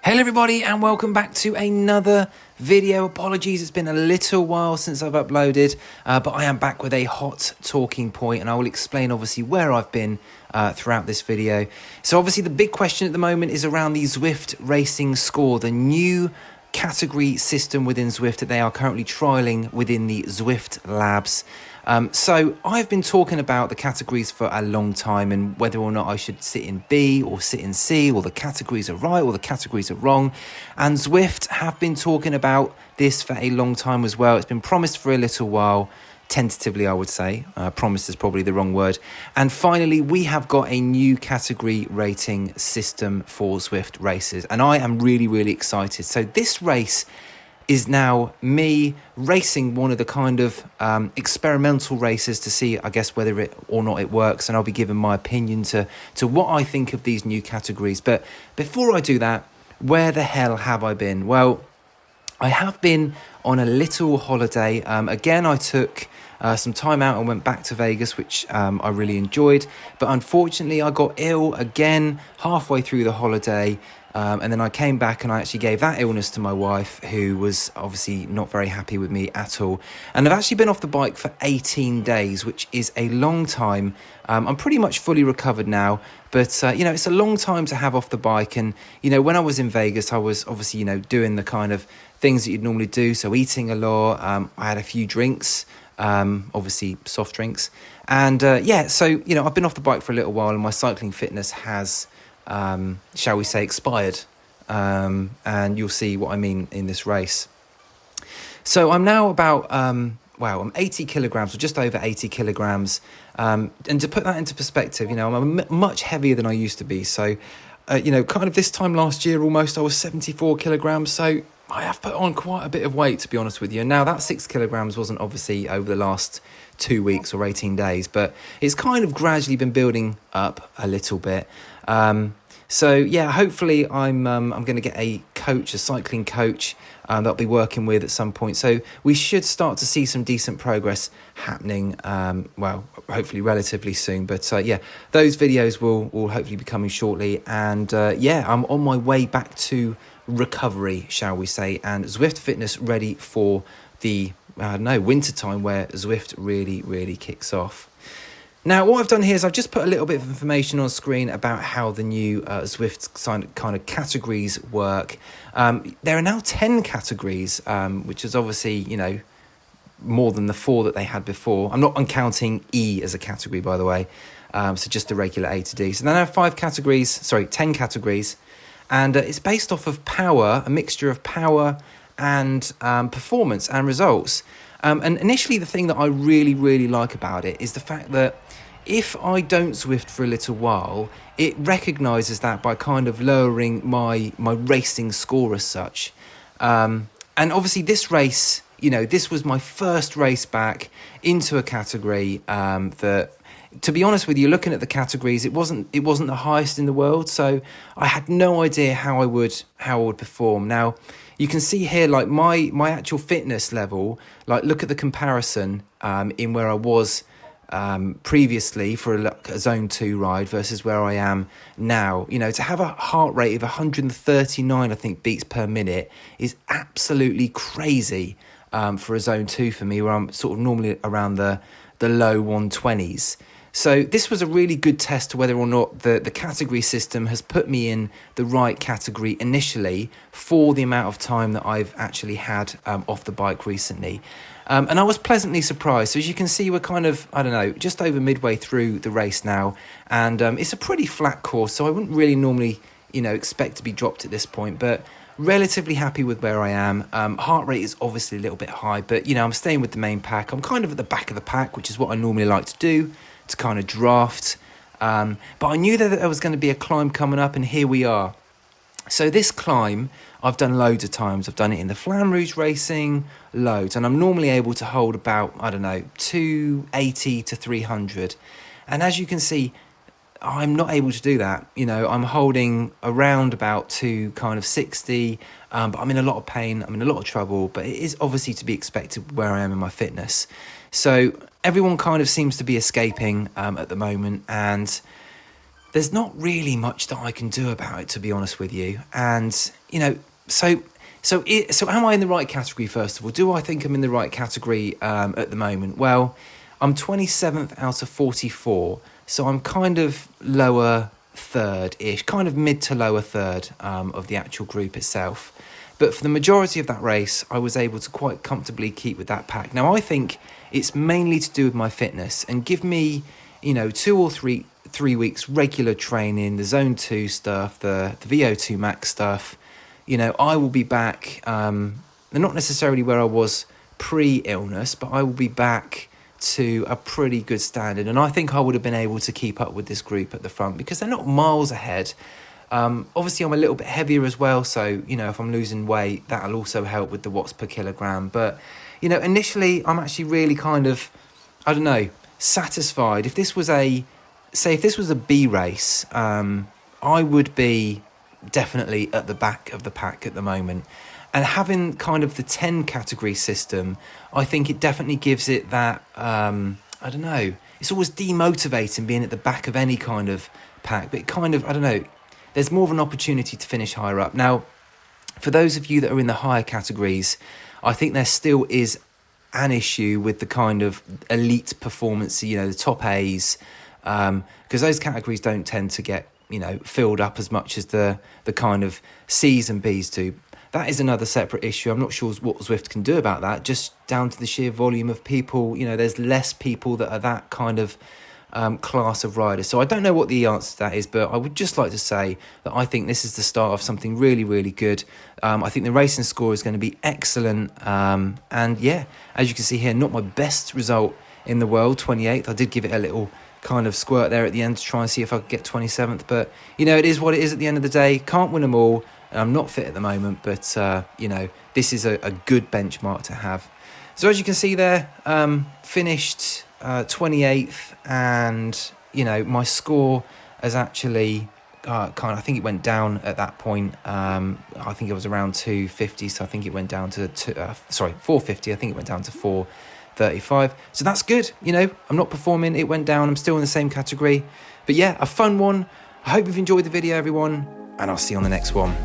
Hello everybody and welcome back to another video. Apologies, it's been a little while since I've uploaded, but I am back with a hot talking point and I will explain obviously where I've been throughout this video. So obviously the big question at the moment is around the Zwift Racing Score, the new category system within Zwift that they are currently trialling within the Zwift labs. So I've been talking about the categories for a long time and whether or not I should sit in B or sit in C, or the categories are right or the categories are wrong. And Zwift have been talking about this for a long time as well. It's been promised for a little while, tentatively I would say. Promised is probably the wrong word. And finally, we have got a new category rating system for Zwift races. And I am really, really excited. So this race is now me racing one of the kind of experimental races to see, I guess, whether it or not it works, and I'll be giving my opinion to what I think of these new categories. But before I do that, where the hell have I been? Well, I have been on a little holiday. Again, I took some time out and went back to Vegas, which I really enjoyed. But unfortunately, I got ill again halfway through the holiday. And then I came back and I actually gave that illness to my wife, who was obviously not very happy with me at all. And I've actually been off the bike for 18 days, which is a long time. I'm pretty much fully recovered now, but, you know, it's a long time to have off the bike. And, you know, when I was in Vegas, I was obviously, you know, doing the kind of things that you'd normally do. So eating a lot, I had a few drinks, obviously soft drinks. And, yeah, so, you know, I've been off the bike for a little while and my cycling fitness has shall we say, expired, and you'll see what I mean in this race. So I'm now about I'm 80 kilograms, or just over 80 kilograms, and to put that into perspective, you know, I'm much heavier than I used to be. So you know, kind of this time last year almost, I was 74 kilograms, so I have put on quite a bit of weight, to be honest with you. And now that 6 kilograms wasn't obviously over the last 2 weeks or 18 days, but it's kind of gradually been building up a little bit. So yeah, hopefully I'm going to get a coach, a cycling coach, that I'll be working with at some point. So we should start to see some decent progress happening, well, hopefully relatively soon. But yeah, those videos will hopefully be coming shortly. And yeah, I'm on my way back to recovery, shall we say, and Zwift fitness ready for the, winter time where Zwift really kicks off. Now, what I've done here is I've just put a little bit of information on screen about how the new Zwift kind of categories work. There are now 10 categories, which is obviously, you know, more than the 4 that they had before. I'm not uncounting E as a category, by the way, so just the regular A to D. So they now have 10 categories, and it's based off of power, a mixture of power and performance and results. And initially, the thing that I really like about it is the fact that if I don't Zwift for a little while, it recognises that by kind of lowering my racing score as such. And obviously this race, you know, this was my first race back into a category that, to be honest with you, looking at the categories, it wasn't the highest in the world. So I had no idea how I would perform. Now, you can see here, like my actual fitness level, like look at the comparison in where I was previously for a zone 2 ride versus where I am now. You know, to have a heart rate of 139, I think, beats per minute is absolutely crazy for a zone 2 for me, where I'm sort of normally around the low 120s. So this was a really good test to whether or not the category system has put me in the right category initially for the amount of time that I've actually had off the bike recently. And I was pleasantly surprised. So as you can see, we're kind of, I don't know, just over midway through the race now. And it's a pretty flat course, so I wouldn't really normally, you know, expect to be dropped at this point. But relatively happy with where I am. Heart rate is obviously a little bit high, but, you know, I'm staying with the main pack. I'm kind of at the back of the pack, which is what I normally like to do, to kind of draft. But I knew that there was going to be a climb coming up, and here we are. So this climb, I've done loads of times. I've done it in the Flamme Rouge racing, loads. And I'm normally able to hold about, I don't know, 280 to 300. And as you can see, I'm not able to do that. You know, I'm holding around about 260, but I'm in a lot of pain. I'm in a lot of trouble, but it is obviously to be expected where I am in my fitness. So everyone kind of seems to be escaping at the moment. And there's not really much that I can do about it, to be honest with you. And, you know, so am I in the right category, first of all? Do I think I'm in the right category at the moment? Well, I'm 27th out of 44, so I'm kind of lower third-ish, kind of mid to lower third of the actual group itself. But for the majority of that race, I was able to quite comfortably keep with that pack. Now, I think it's mainly to do with my fitness, and give me, you know, 2 or 3 weeks regular training, the Zone 2 stuff, the VO2 max stuff, you know, I will be back, not necessarily where I was pre-illness, but I will be back to a pretty good standard. And I think I would have been able to keep up with this group at the front, because they're not miles ahead. Obviously, I'm a little bit heavier as well, so, you know, if I'm losing weight, that'll also help with the watts per kilogram. But, you know, initially, I'm actually really kind of, I don't know, satisfied. If this was a B race, I would be definitely at the back of the pack at the moment. And having kind of the 10 category system, I think it definitely gives it that, I don't know, it's always demotivating being at the back of any kind of pack, but it kind of, I don't know, there's more of an opportunity to finish higher up. Now, for those of you that are in the higher categories, I think there still is an issue with the kind of elite performance, you know, the top A's, because those categories don't tend to get, you know, filled up as much as the kind of C's and B's do. That is another separate issue. I'm not sure what Zwift can do about that, just down to the sheer volume of people. You know, there's less people that are that kind of class of riders. So I don't know what the answer to that is, but I would just like to say that I think this is the start of something really, really good. I think the racing score is going to be excellent. And yeah, as you can see here, not my best result in the world, 28th. I did give it a little kind of squirt there at the end to try and see if I could get 27th. But, you know, it is what it is at the end of the day. Can't win them all. I'm not fit at the moment, but, you know, this is a good benchmark to have. So as you can see there, finished 28th, and, you know, my score has actually I think it went down at that point. I think it was around 250, so I think it went down to 450. I think it went down to 435. So that's good. You know, I'm not performing. It went down. I'm still in the same category. But yeah, a fun one. I hope you've enjoyed the video, everyone, and I'll see you on the next one.